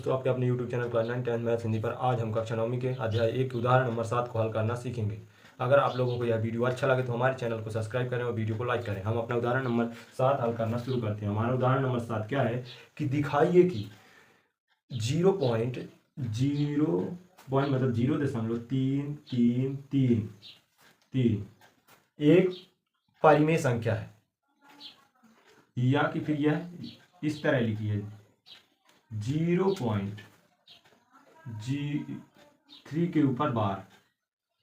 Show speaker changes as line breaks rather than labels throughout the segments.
दोस्तों, आपके अपने YouTube channel class 9 10 maths Hindi पर आज हम कक्षा 9वीं के अध्याय 1 के उदाहरण नंबर 7 को हल करना सीखेंगे। अगर आप लोगों को यह वीडियो अच्छा लगे तो हमारे चैनल को सब्सक्राइब करें और वीडियो को लाइक करें। हम अपना उदाहरण नंबर 7 हल करना शुरू करते हैं। हमारा उदाहरण नंबर 7 क्या है कि दिखाइए कि 0.333 एक परिमेय संख्या है, या कि फिर यह इस तरह लिखी है 0.3 के ऊपर बार,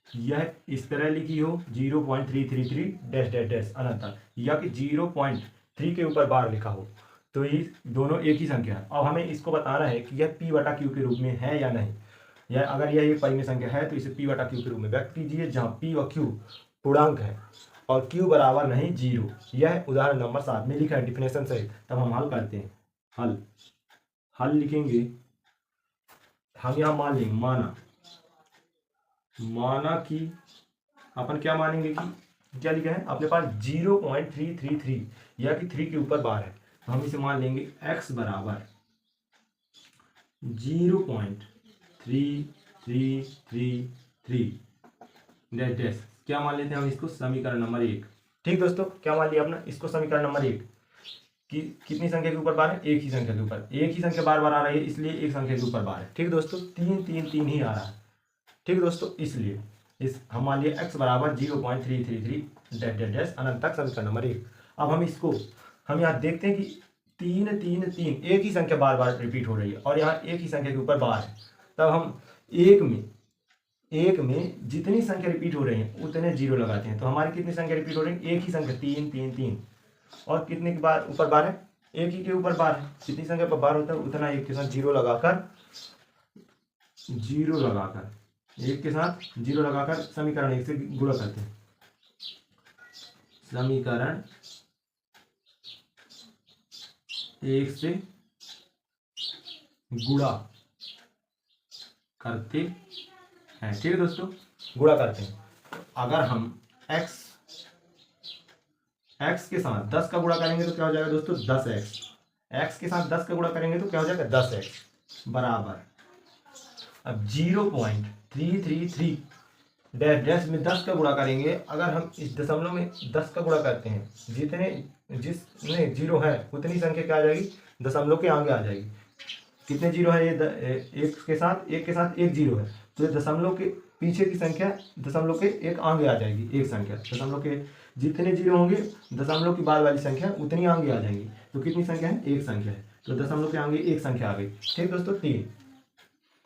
यह इस तरह लिखी हो 0.333 डैश डैश डैश अनंत तक, या कि 0.3 के ऊपर बार लिखा हो, तो ये दोनों एक ही संख्या है। अब हमें इसको बताना है कि यह p बटा क्यू के रूप में है या नहीं। यह अगर यह एक परिमेय संख्या है तो इसे p बटा क्यू के रूप में व्यक्त कीजिए, जहाँ p और q पूर्णांक है और q बराबर नहीं 0। यह उदाहरण नंबर 7 में लिखा है डिफिनेशन से। तब हम हल करते हैं। हल लिखेंगे हम, यहाँ मान लेंगे माना कि अपन क्या मानेंगे कि क्या लिखा है अपने पास 0.333, या कि 3 के ऊपर बार है, तो हम इसे मान लेंगे x बराबर 0.3333 डैश डैश। क्या मान लेते हैं हम इसको समीकरण नंबर 1। ठीक दोस्तों, क्या मान लिया अपना इसको समीकरण नंबर 1 कि कितनी संख्या के ऊपर बार है, एक ही संख्या के ऊपर, एक ही संख्या बार बार आ रही है इसलिए एक संख्या के ऊपर बार है। ठीक दोस्तों, 3 3 3 ही आ रहा है। ठीक दोस्तों, इसलिए इस हम मान लिया x बराबर 0.333 डैश डैश डैश अनंत तक समीकरण नंबर 1। अब हम इसको यहाँ देखते हैं कि 3 3 3 एक ही संख्या बार बार रिपीट हो रही है और यहाँ एक ही संख्या के ऊपर बार है। तब हम एक में जितनी संख्या रिपीट हो रही है उतने जीरो लगाते हैं। तो हमारी कितनी संख्या रिपीट हो रही है, एक ही संख्या 3 3 3, और कितने के बार ऊपर बार है, एक ही के ऊपर बार है। जितनी संख्या पर बार होता है उतना एक के साथ जीरो लगाकर समीकरण 1 से गुणा करते हैं। समीकरण 1 से गुणा करते हैं। ठीक है दोस्तों, गुणा करते हैं। अगर हम x के साथ 10 का गुणा करेंगे तो क्या हो जाएगा दोस्तों, 10x। x के साथ 10 का गुणा करेंगे तो क्या हो जाएगा, 10x बराबर, अब 0.333 डैश डैश में 10 का गुणा करेंगे। अगर हम इस दशमलव में 10 का गुणा करते हैं, जिसमें जीरो है उतनी संख्या क्या आ जाएगी, दशमलव के आगे आ जाएगी। कितने जीरो है, ये एक के साथ एक जीरो है, तो ये दशमलव के पीछे की संख्या दशमलव के एक आगे आ जाएगी। एक संख्या दशमलव के जितने जीरो होंगे दशमलव की बाद वाली संख्या उतनी आगे आ जाएंगी। तो कितनी संख्या है, एक संख्या है, तो दशमलव के आगे एक संख्या आ गई। ठीक दोस्तों, 3।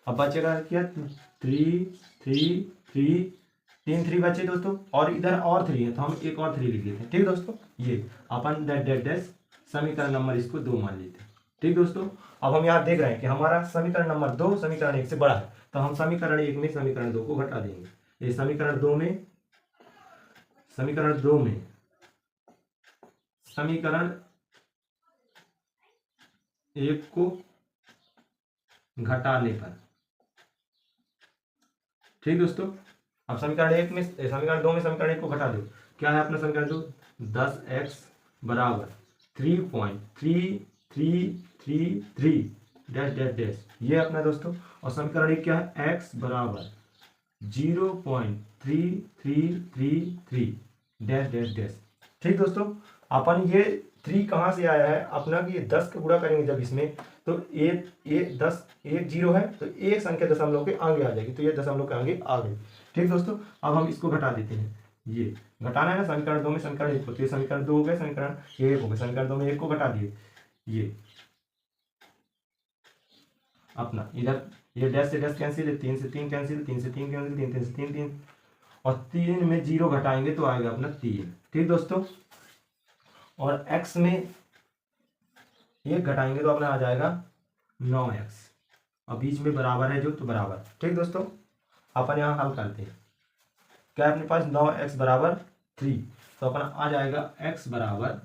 अब बचेगा क्या, 3 3 3 3 3 बचे दोस्तों, और इधर और 3 है तो हम एक और 3 लिख लेते हैं। ठीक दोस्तों, ये अपन डैश डैश डैश समीकरण नंबर इसको 2 मान लेते हैं। ठीक दोस्तों, अब हम यहाँ देख रहे हैं कि हमारा समीकरण नंबर 2 समीकरण 1 से बड़ा है, तो हम समीकरण 1 में समीकरण 2 को घटा देंगे। ये समीकरण 2 में समीकरण 1 को घटाने पर, ठीक दोस्तों, अब समीकरण 2 में समीकरण 1 को घटा दो। क्या है अपना समीकरण 2, 10x बराबर 3.3333 डैश डैश डैश, ये अपना दोस्तों। और समीकरण 1 क्या है, x बराबर 0.3333 डैश डैश डैश। ठीक दोस्तों, अपन ये 3 कहाँ से आया है अपना, कि 10 का गुणा करेंगे जब इसमें, तो एक 10 एक जीरो है तो एक संख्या दशमलव के आगे आ जाएगी, तो ये दशमलव के आगे आ गई। ठीक दोस्तों, अब हम इसको घटा देते हैं। ये घटाना है ना समीकरण 2 में समीकरण 1 को, तो ये समीकरण 2 हो गए, समीकरण 1 हो गए। समीकरण 2 में 1 को घटा दिए, ये अपना इधर ये डैश से डैश कैंसिल है, 3 से 3 कैंसिल, 3 से 3 कैंसिल, 3 3 से 3 3, और 3 में 0 घटाएंगे तो आएगा अपना 3। ठीक दोस्तों, और x में 1 घटाएंगे तो अपना आ जाएगा 9x, और बीच में बराबर है जो, तो बराबर। ठीक दोस्तों, अपन यहाँ हल करते हैं। क्या है अपने पास, 9x बराबर 3, तो अपना आ जाएगा x बराबर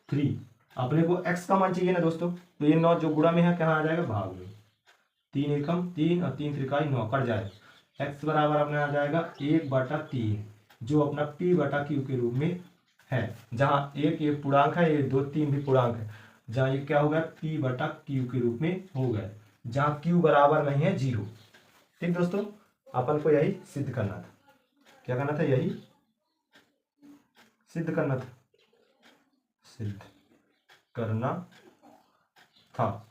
3। अपने को x का मान चाहिए ना दोस्तों, तो ये 9 जो गुणा में है कहाँ आ जाएगा, भाग में। 3 एकम 3 और 3 त्रिकाई 9 कट जाए। x बराबर अपने आ जाएगा 1/3, जो अपना p बटा q के रूप में है, जहाँ एक पूर्णांक है, ये 2 3 भी पूर्णांक है। जहाँ ये क्या हो गया, P बटा Q के रूप में हो गया, जहाँ Q बराबर नहीं है 0। ठीक दोस्तों, अपन को यही सिद्ध करना था। क्या करना था, यही सिद्ध करना था, सिद्ध करना था।